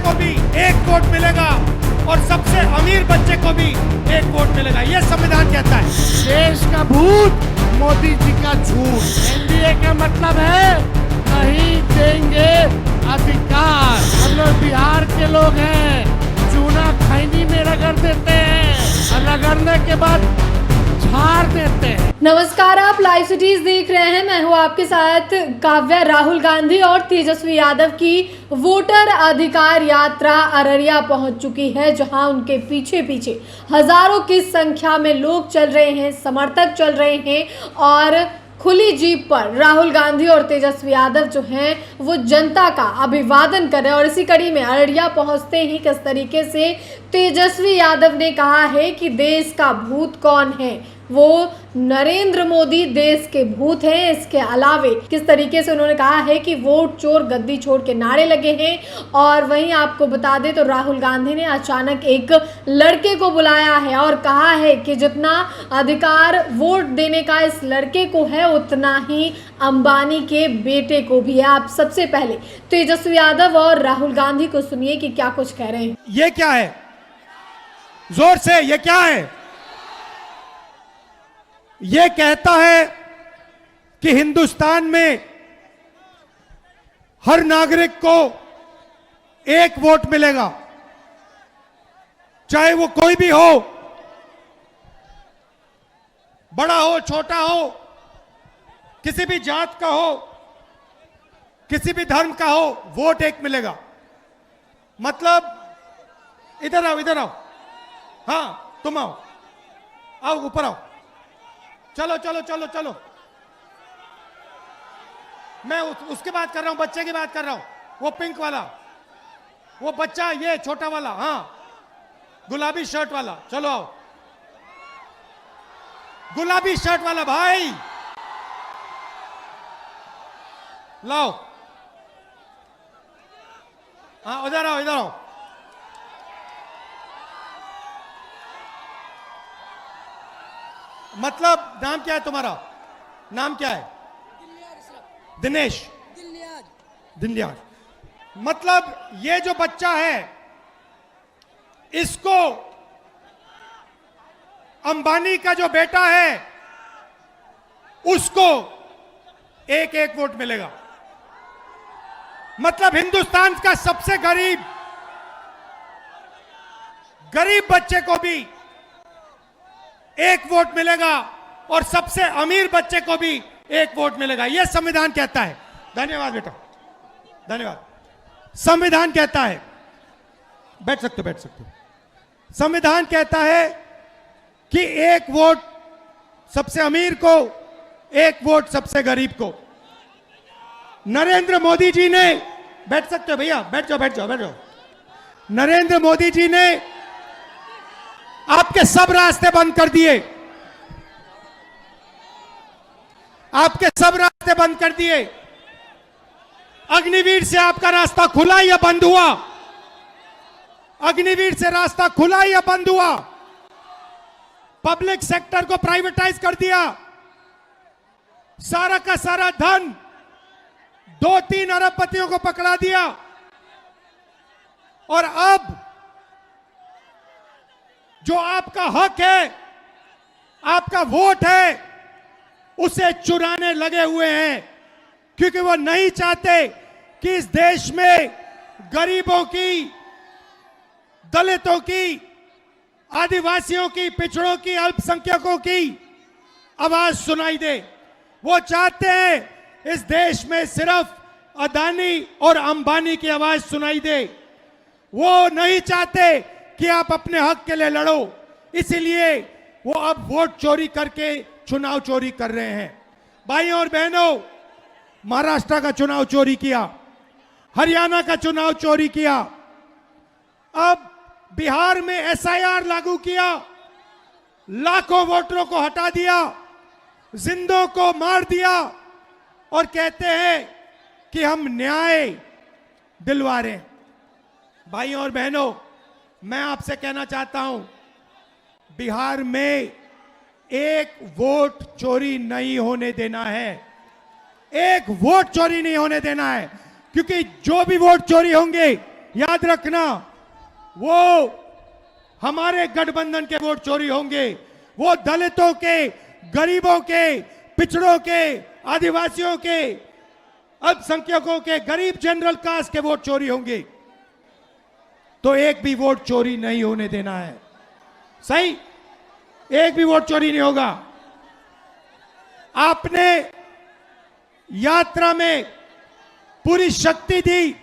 को भी एक वोट मिलेगा और सबसे अमीर बच्चे को भी एक वोट मिलेगा, ये संविधान कहता है। देश का भूत, मोदी जी का झूठ। एनडीए का मतलब है नहीं देंगे अधिकार। हम लोग बिहार के लोग हैं, चूना खैनी में रगड़ देते हैं और रगड़ने के बाद झाड़ देते हैं। नमस्कार, आप लाइव सिटीज देख रहे हैं। मैं हूं आपके साथ काव्या। राहुल गांधी और तेजस्वी यादव की वोटर अधिकार यात्रा अररिया पहुंच चुकी है, जहां उनके पीछे पीछे हजारों की संख्या में लोग चल रहे हैं, समर्थक चल रहे हैं और खुली जीप पर राहुल गांधी और तेजस्वी यादव जो हैं वो जनता का अभिवादन कर रहे हैं। और इसी कड़ी में अररिया पहुंचते ही किस तरीके से तेजस्वी यादव ने कहा है कि देश का भूत कौन है, वो नरेंद्र मोदी देश के भूत हैं। इसके अलावे किस तरीके से उन्होंने कहा है कि वोट चोर गद्दी छोड़ के नारे लगे हैं। और वहीं आपको बता दें तो राहुल गांधी ने अचानक एक लड़के को बुलाया है और कहा है कि जितना अधिकार वोट देने का इस लड़के को है उतना ही अंबानी के बेटे को भी है। आप सबसे पहले तेजस्वी यादव और राहुल गांधी को सुनिए कि क्या कुछ कह रहे हैं। ये क्या है, जोर से, ये क्या है? ये कहता है कि हिंदुस्तान में हर नागरिक को एक वोट मिलेगा, चाहे वो कोई भी हो, बड़ा हो छोटा हो, किसी भी जात का हो, किसी भी धर्म का हो, वोट एक मिलेगा। मतलब इधर आओ, इधर आओ, हाँ तुम आओ, आओ ऊपर आओ, चलो चलो चलो चलो। मैं उसकी बात कर रहा हूं, बच्चे की बात कर रहा हूं, वो पिंक वाला, वो बच्चा, ये छोटा वाला, हाँ गुलाबी शर्ट वाला, चलो आओ। गुलाबी शर्ट वाला भाई लाओ, हाँ उधर आओ, इधर आओ। मतलब नाम क्या है तुम्हारा? नाम क्या है? दिनेश दिनलियाज। मतलब ये जो बच्चा है इसको अंबानी का जो बेटा है उसको एक एक वोट मिलेगा। मतलब हिंदुस्तान का सबसे गरीब बच्चे को भी एक वोट मिलेगा और सबसे अमीर बच्चे को भी एक वोट मिलेगा, यह संविधान कहता है। धन्यवाद बेटा, धन्यवाद। संविधान कहता है, बैठ सकते हो, बैठ सकते हो। संविधान कहता है कि एक वोट सबसे अमीर को, एक वोट सबसे गरीब को। नरेंद्र मोदी जी ने, बैठ सकते हो भैया, बैठ जाओ बैठ जाओ बैठ जाओ। नरेंद्र मोदी जी ने आपके सब रास्ते बंद कर दिए, आपके सब रास्ते बंद कर दिए। अग्निवीर से आपका रास्ता खुला या बंद हुआ? अग्निवीर से रास्ता खुला या बंद हुआ? पब्लिक सेक्टर को प्राइवेटाइज कर दिया, सारा का सारा धन 2-3 अरबपतियों को पकड़ा दिया और अब जो आपका हक है, आपका वोट है, उसे चुराने लगे हुए हैं, क्योंकि वो नहीं चाहते कि इस देश में गरीबों की, दलितों की, आदिवासियों की, पिछड़ों की, अल्पसंख्यकों की आवाज सुनाई दे। वो चाहते हैं इस देश में सिर्फ अदानी और अंबानी की आवाज सुनाई दे। वो नहीं चाहते कि आप अपने हक के लिए लड़ो, इसीलिए वो अब वोट चोरी करके चुनाव चोरी कर रहे हैं। भाइयों और बहनों, महाराष्ट्र का चुनाव चोरी किया, हरियाणा का चुनाव चोरी किया, अब बिहार में एसआईआर लागू किया, लाखों वोटरों को हटा दिया, जिंदों को मार दिया और कहते हैं कि हम न्याय दिलवा रहे हैं। भाइयों और बहनों, मैं आपसे कहना चाहता हूं, बिहार में एक वोट चोरी नहीं होने देना है, एक वोट चोरी नहीं होने देना है, क्योंकि जो भी वोट चोरी होंगे याद रखना, वो हमारे गठबंधन के वोट चोरी होंगे, वो दलितों के, गरीबों के, पिछड़ों के, आदिवासियों के, अल्पसंख्यकों के, गरीब जनरल कास्ट के वोट चोरी होंगे। तो एक भी वोट चोरी नहीं होने देना है। सही, एक भी वोट चोरी नहीं होगा। आपने यात्रा में पूरी शक्ति दी,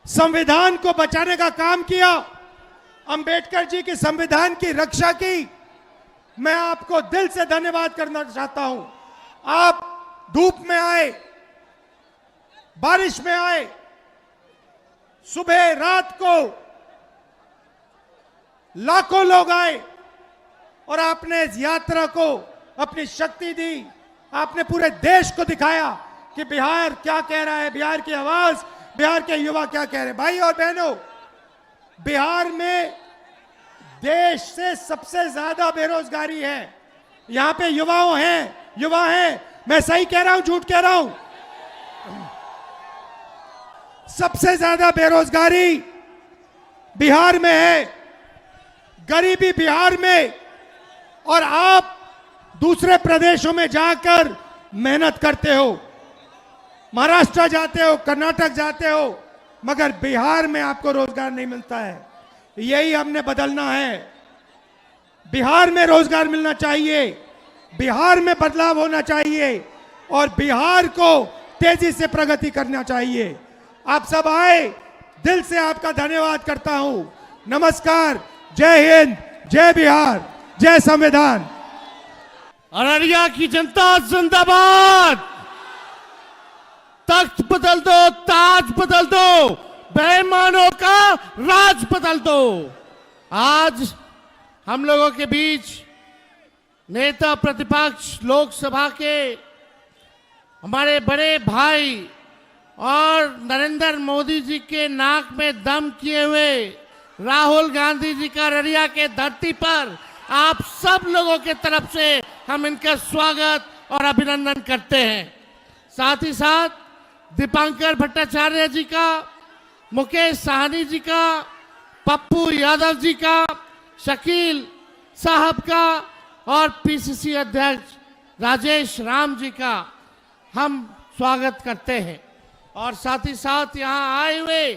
संविधान को बचाने का काम किया, अंबेडकर जी के संविधान की रक्षा की। मैं आपको दिल से धन्यवाद करना चाहता हूं। आप धूप में आए, बारिश में आए, सुबह रात को लाखों लोग आए और आपने इस यात्रा को अपनी शक्ति दी। आपने पूरे देश को दिखाया कि बिहार क्या कह रहा है, बिहार की आवाज, बिहार के युवा क्या कह रहे हैं। भाई और बहनों, बिहार में देश से सबसे ज्यादा बेरोजगारी है। यहां पे युवा हैं। मैं सही कह रहा हूं, झूठ कह रहा हूं? सबसे ज्यादा बेरोजगारी बिहार में है, गरीबी बिहार में। और आप दूसरे प्रदेशों में जाकर मेहनत करते हो, महाराष्ट्र जाते हो, कर्नाटक जाते हो, मगर बिहार में आपको रोजगार नहीं मिलता है। यही हमने बदलना है। बिहार में रोजगार मिलना चाहिए, बिहार में बदलाव होना चाहिए और बिहार को तेजी से प्रगति करना चाहिए। आप सब आए, दिल से आपका धन्यवाद करता हूं। नमस्कार, जय हिंद, जय बिहार, जय संविधान। अररिया की जनता जिंदाबाद। तख्त बदल दो, ताज बदल दो, बेईमानों का राज बदल दो। आज हम लोगों के बीच नेता प्रतिपक्ष लोकसभा के हमारे बड़े भाई और नरेंद्र मोदी जी के नाक में दम किए हुए राहुल गांधी जी का अररिया के धरती पर आप सब लोगों के तरफ से हम इनका स्वागत और अभिनंदन करते हैं। साथ ही साथ दीपांकर भट्टाचार्य जी का, मुकेश साहनी जी का, पप्पू यादव जी का, शकील साहब का और पीसीसी अध्यक्ष राजेश राम जी का हम स्वागत करते हैं। और साथ ही साथ यहाँ आए हुए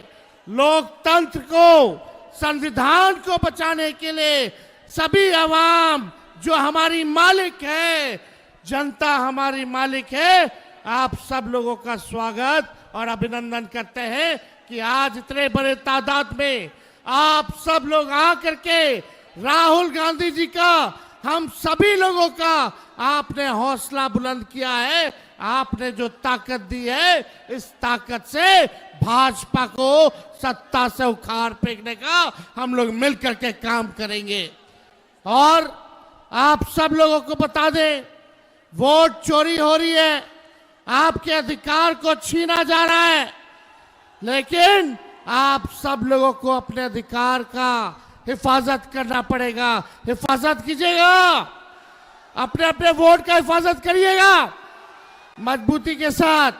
लोकतंत्र को, संविधान को बचाने के लिए सभी आवाम जो हमारी मालिक है, जनता हमारी मालिक है, आप सब लोगों का स्वागत और अभिनंदन करते हैं कि आज इतने बड़े तादाद में आप सब लोग आकर के राहुल गांधी जी का, हम सभी लोगों का आपने हौसला बुलंद किया है। आपने जो ताकत दी है, इस ताकत से भाजपा को सत्ता से उखाड़ फेंकने का हम लोग मिलकर के काम करेंगे। और आप सब लोगों को बता दें, वोट चोरी हो रही है, आपके अधिकार को छीना जा रहा है, लेकिन आप सब लोगों को अपने अधिकार का हिफाजत करना पड़ेगा। हिफाजत कीजिएगा, अपने अपने वोट का हिफाजत करिएगा मजबूती के साथ।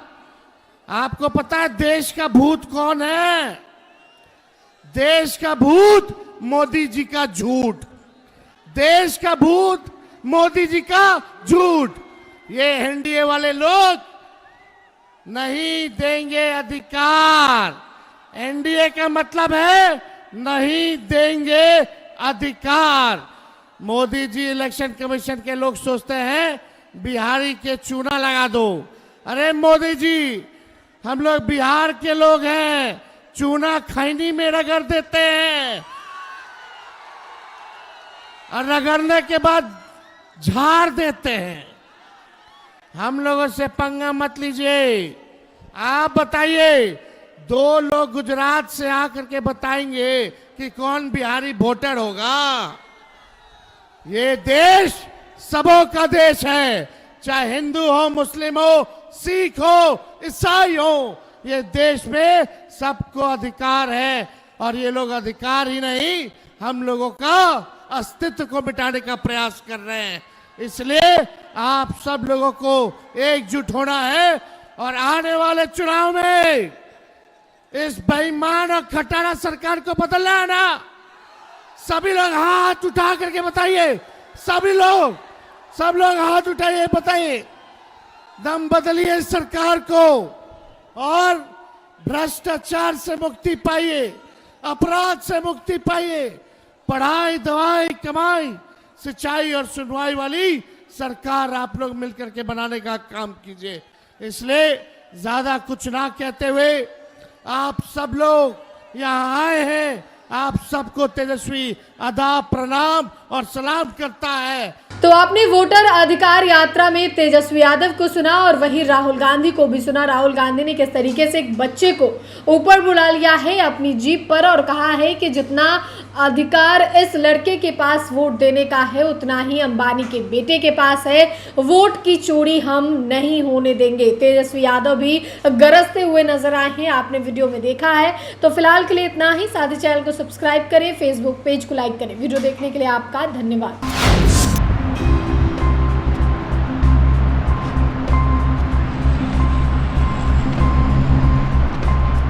आपको पता है देश का भूत कौन है? देश का भूत मोदी जी का झूठ। देश का भूत मोदी जी का झूठ। ये एनडीए वाले लोग नहीं देंगे अधिकार। एनडीए का मतलब है नहीं देंगे अधिकार। मोदी जी इलेक्शन कमीशन के लोग सोचते हैं बिहारी के चूना लगा दो। अरे मोदी जी, हम लोग बिहार के लोग हैं, चूना खैनी में रगड़ देते हैं और रगड़ने के बाद झाड़ देते हैं। हम लोगों से पंगा मत लीजिए। आप बताइए, दो लोग गुजरात से आकर के बताएंगे कि कौन बिहारी वोटर होगा। ये देश सबों का देश है, चाहे हिंदू हो, मुस्लिम हो, सिख हो, ईसाई हो। ये देश में सबको अधिकार है और ये लोग अधिकार ही नहीं, हम लोगों का अस्तित्व को मिटाने का प्रयास कर रहे हैं। इसलिए आप सब लोगों को एकजुट होना है और आने वाले चुनाव में इस बेईमान और खटारा सरकार को बदलना है ना। सभी लोग हाथ उठा करके बताइए, सब लोग हाथ उठाइए, बताइए दम बदलिए सरकार को और भ्रष्टाचार से मुक्ति पाइए, अपराध से मुक्ति पाइए, पढ़ाई दवाई कमाई सिंचाई और सुनवाई वाली सरकार आप लोग मिलकर के बनाने का काम कीजिए। इसलिए ज्यादा कुछ ना कहते हुए आप सब लोग यहाँ आए हैं, आप सबको तेजस्वी आदाब प्रणाम और सलाम करता है। तो आपने वोटर अधिकार यात्रा में तेजस्वी यादव को सुना और वहीं राहुल गांधी को भी सुना। राहुल गांधी ने किस तरीके से एक बच्चे को ऊपर बुला लिया है अपनी जीप पर और कहा है कि जितना अधिकार इस लड़के के पास वोट देने का है उतना ही अंबानी के बेटे के पास है। वोट की चोरी हम नहीं होने देंगे। तेजस्वी यादव भी गरजते हुए नजर आए हैं, आपने वीडियो में देखा है। तो फिलहाल के लिए इतना ही। साथ ही चैनल को सब्सक्राइब करें, फेसबुक पेज को लाइक करें। वीडियो देखने के लिए आपका धन्यवाद।